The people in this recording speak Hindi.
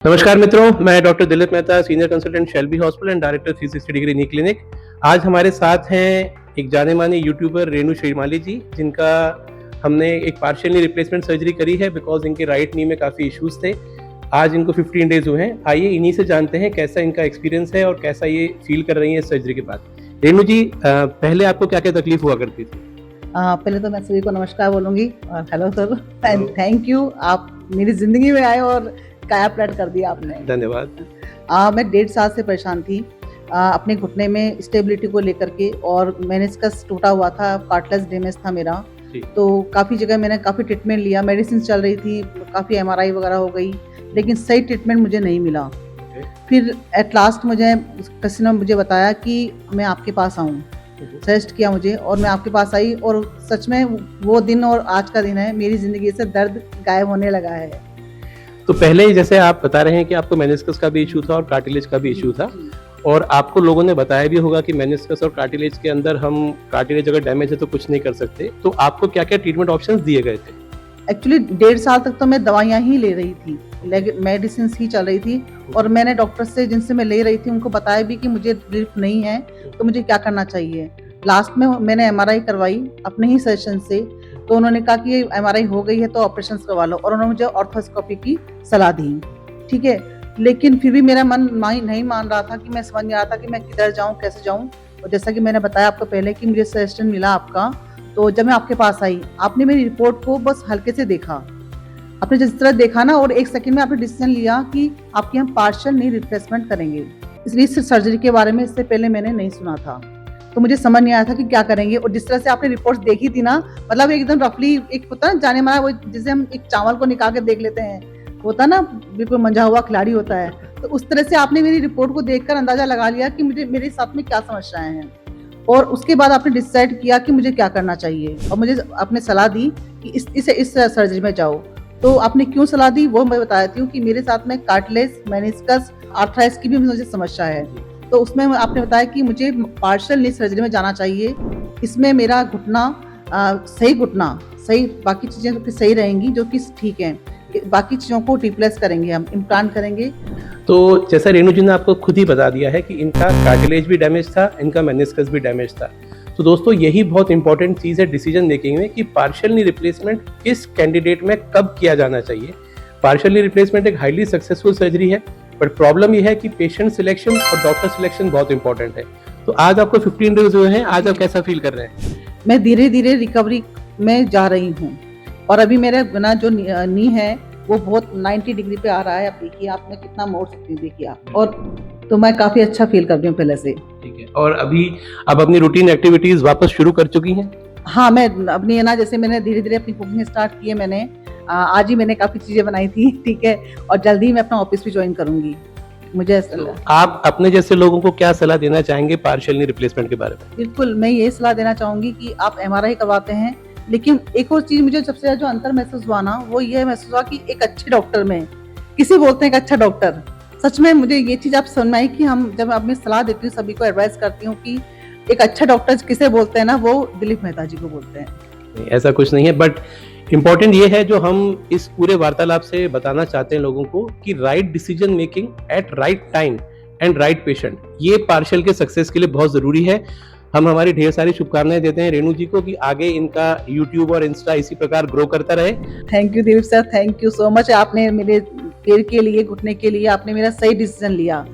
नमस्कार मित्रों, मैं doctor Dilip Mehta, senior consultant Shelby hospital and director 360 degree knee clinic. आज हमारे साथ हैं एक जाने-माने यूट्यूबर रेणु श्रीमाली जी, जिनका हमने एक पार्शियल नी रिप्लेसमेंट सर्जरी करी है बिकॉज़ इनके राइट नी में काफ़ी इश्यूज़ थे। आज इनको 15 डेज़ हुए हैं। आइए इन्हीं से जानते हैं कैसा इनका एक्सपीरियंस है और कैसा ये फ़ील कर रही हैं इस सर्जरी के बाद। रेणु जी, पहले आपको क्या-क्या तकलीफ़ हुआ करती थी? पहले तो मैं सभी को नमस्कार बोलूँगी और hello sir and thank you, आप मेरी ज़िंदगी में आए और काया पलट कर दिया आपने। धन्यवाद। मैं 1.5 साल से परेशान थी अपने घुटने में स्टेबिलिटी को लेकर के, और मेनिस्कस टूटा हुआ था, कार्टिलेज डैमेज था मेरा। जी। तो काफ़ी जगह मैंने काफ़ी ट्रीटमेंट लिया, मेडिसिन चल रही थी, काफ़ी एमआरआई वगैरह हो गई, लेकिन सही ट्रीटमेंट मुझे नहीं मिला। फिर एट लास्ट किसी ने मुझे बताया कि मैं आपके पास आऊँ, सजेस्ट किया मुझे और मैं आपके पास आई, और सच में वो दिन और आज का दिन है, मेरी ज़िंदगी से दर्द गायब होने लगा है। तो पहले जैसे आप बता रहे हैं कि आपको मेनिस्कस का भी इश्यू था और कार्टिलेज का भी इश्यू था, और आपको लोगों ने बताया भी होगा कि मेनिस्कस और कार्टिलेज के अंदर हम कार्टिलेज अगर डैमेज है तो कुछ नहीं कर सकते, तो आपको क्या-क्या ट्रीटमेंट ऑप्शंस दिए गए थे? एक्चुअली 1.5 साल तक तो मैं दवाइयाँ ही ले रही थी, मेडिसिन ही चल रही थी, और मैंने डॉक्टर से जिनसे मैं ले रही थी उनको बताया भी कि मुझे रिलीफ नहीं है, तो मुझे क्या करना चाहिए। लास्ट में मैंने एमआरआई करवाई अपने ही सजेशन से, तो उन्होंने कहा कि एमआरआई हो गई है तो ऑपरेशन करवा लो, और उन्होंने मुझे ऑर्थोस्कोपी की सलाह दी। ठीक है, लेकिन फिर भी मेरा मन नहीं मान रहा था, कि मैं समझ नहीं आ रहा था कि मैं किधर जाऊँ, कैसे जाऊँ। और जैसा कि मैंने बताया आपको पहले कि मुझे सजेशन मिला आपका, तो जब मैं आपके पास आई, आपने मेरी रिपोर्ट को बस हल्के से देखा। आपने जिस तरह देखा ना, और 1 सेकंड में आपने डिसीजन लिया कि आपकी हम पार्शियल नी रिप्लेसमेंट करेंगे। इसलिए इस सर्जरी के बारे में इससे पहले मैंने नहीं सुना था, तो मुझे समझ नहीं आया था कि क्या करेंगे। और जिस तरह से आपने रिपोर्ट्स देखी थी ना, मतलब एकदम रफली, एक होता है ना जाने माना, वो जिसे हम एक चावल को निकाल के देख लेते हैं, होता ना, बिल्कुल मंझा हुआ खिलाड़ी होता है, तो उस तरह से आपने मेरी रिपोर्ट को देखकर अंदाजा लगा लिया कि मुझे मेरे साथ में क्या समस्याएं हैं, और उसके बाद आपने डिसाइड किया कि मुझे क्या करना चाहिए, और मुझे आपने सलाह दी कि इस सर्जरी में जाओ। तो आपने क्यों सलाह दी वो मैं बताती हूँ कि मेरे साथ में कार्टिलेज, मेनिस्कस, आर्थराइटिस की भी मुझे समस्या है। तो उसमें आपने बताया कि मुझे पार्शियल नी सर्जरी में जाना चाहिए। इसमें मेरा घुटना सही घुटना सही, बाकी चीज़ें तो सही रहेंगी जो कि ठीक हैं, बाकी चीज़ों को रिप्लेस करेंगे, हम इम्प्लांट करेंगे। तो जैसा रेणु जी ने आपको खुद ही बता दिया है कि इनका कार्टिलेज भी डैमेज था, इनका मेनिस्कस भी डैमेज था। तो दोस्तों, यही बहुत इंपॉर्टेंट चीज़ है डिसीजन मेकिंग में कि पार्शियल नी रिप्लेसमेंट किस कैंडिडेट में कब किया जाना चाहिए। पार्शियल नी रिप्लेसमेंट एक हाईली सक्सेसफुल सर्जरी है, बट प्रॉब्लम ये है कि पेशेंट सिलेक्शन और डॉक्टर सिलेक्शन बहुत इंपॉर्टेंट है। तो आज आपको 15 डेज हुए हैं, आज आप कैसा फील कर रहे हैं? मैं धीरे-धीरे रिकवरी में जा रही हूँ, और अभी मेरा ना जो नी है वो बहुत 90 डिग्री पे आ रहा है। आप देखिए, आप मैं कितना मोड़ सकती हूँ, देखिए आप, और तो मैं काफ़ी अच्छा फील कर रही हूँ पहले से। ठीक है, और अभी आप अपनी रूटीन एक्टिविटीज़ वापस शुरू कर चुकी हैं? हाँ, मैं अपनी है ना, जैसे मैंने धीरे-धीरे अपनी कुकिंग स्टार्ट की है मैंने। आज ही मैंने काफ़ी चीज़ें बनाई थी, ठीक है, और जल्दी ही मैं अपना ऑफिस भी जॉइन करूँगी। मुझे ऐसा तो आप अपने जैसे लोगों को क्या सलाह देना चाहेंगे पार्शियल नी रिप्लेसमेंट के बारे में? बिल्कुल, मैं ये सलाह देना चाहूँगी कि आप एमआरआई करवाते हैं, लेकिन एक और चीज़ मुझे सबसे ज़्यादा जो अंतर महसूस हुआ ना, वो ये महसूस हुआ कि एक अच्छे डॉक्टर में, किसे बोलते हैं एक अच्छा डॉक्टर? सच में मुझे ये चीज़ आप समझ में आई कि हम जब अपनी सलाह देती हूँ, सभी को एडवाइस करती हूँ कि एक अच्छा डॉक्टर किसे बोलते हैं ना, वो दिलीप मेहता जी को बोलते हैं। नहीं, ऐसा कुछ नहीं है, बट इम्पोर्टेंट ये है जो हम इस पूरे वार्तालाप से बताना चाहते हैं लोगों को कि right decision making eight right time and right patient, ये पार्शियल के सक्सेस के लिए बहुत ज़रूरी है। हम हमारी ढेर सारी शुभकामनाएं देते हैं रेणु जी को कि आगे इनका यूट्यूब और इंस्टा इसी प्रकार ग्रो करता रहे। Thank you Dilip sir, thank you so much. आपने मेरे पैर के लिए, घुटने के लिए आपने मेरा सही डिसीजन लिया।